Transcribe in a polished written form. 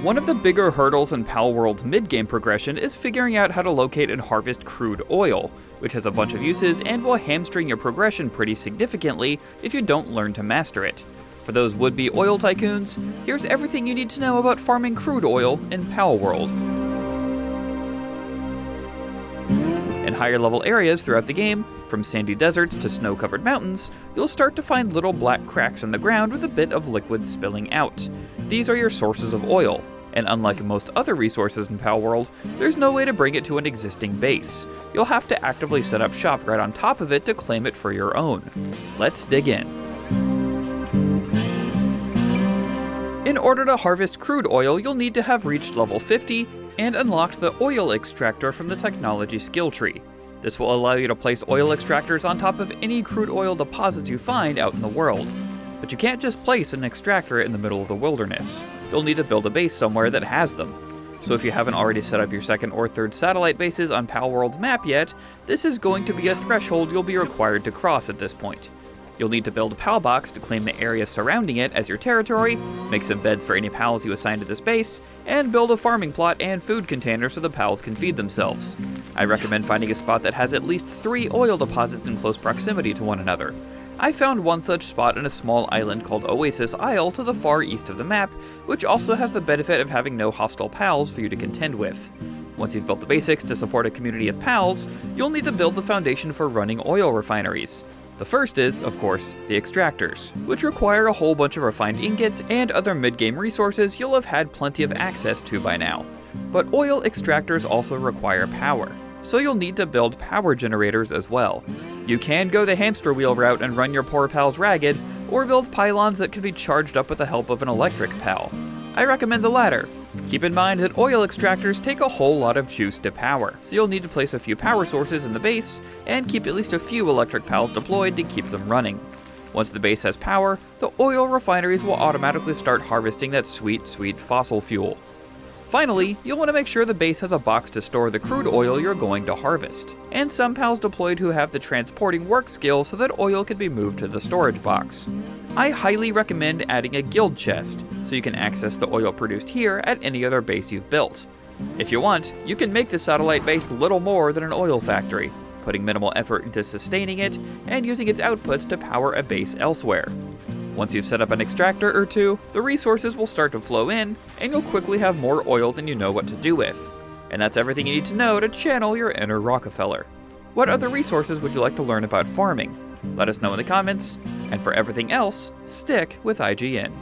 One of the bigger hurdles in Palworld's mid-game progression is figuring out how to locate and harvest crude oil, which has a bunch of uses and will hamstring your progression pretty significantly if you don't learn to master it. For those would-be oil tycoons, here's everything you need to know about farming crude oil in Palworld. In higher level areas throughout the game, from sandy deserts to snow-covered mountains, you'll start to find little black cracks in the ground with a bit of liquid spilling out. These are your sources of oil, and unlike most other resources in Palworld, there's no way to bring it to an existing base. You'll have to actively set up shop right on top of it to claim it for your own. Let's dig in. In order to harvest crude oil, you'll need to have reached level 50 and unlocked the oil extractor from the technology skill tree. This will allow you to place oil extractors on top of any crude oil deposits you find out in the world. But you can't just place an extractor in the middle of the wilderness. You'll need to build a base somewhere that has them. So if you haven't already set up your second or third satellite bases on Palworld's map yet, this is going to be a threshold you'll be required to cross at this point. You'll need to build a PAL box to claim the area surrounding it as your territory, make some beds for any PALs you assign to this base, and build a farming plot and food container so the PALs can feed themselves. I recommend finding a spot that has at least 3 oil deposits in close proximity to one another. I found one such spot in a small island called Oasis Isle to the far east of the map, which also has the benefit of having no hostile PALs for you to contend with. Once you've built the basics to support a community of PALs, you'll need to build the foundation for running oil refineries. The first is, of course, the extractors, which require a whole bunch of refined ingots and other mid-game resources you'll have had plenty of access to by now. But oil extractors also require power, so you'll need to build power generators as well. You can go the hamster wheel route and run your poor pals ragged, or build pylons that can be charged up with the help of an electric pal. I recommend the latter. Keep in mind that oil extractors take a whole lot of juice to power, so you'll need to place a few power sources in the base, and keep at least a few electric pals deployed to keep them running. Once the base has power, the oil refineries will automatically start harvesting that sweet, sweet fossil fuel. Finally, you'll want to make sure the base has a box to store the crude oil you're going to harvest, and some pals deployed who have the transporting work skill so that oil can be moved to the storage box. I highly recommend adding a guild chest, so you can access the oil produced here at any other base you've built. If you want, you can make the satellite base little more than an oil factory, putting minimal effort into sustaining it and using its outputs to power a base elsewhere. Once you've set up an extractor or two, the resources will start to flow in, and you'll quickly have more oil than you know what to do with. And that's everything you need to know to channel your inner Rockefeller. What other resources would you like to learn about farming? Let us know in the comments, and for everything else, stick with IGN.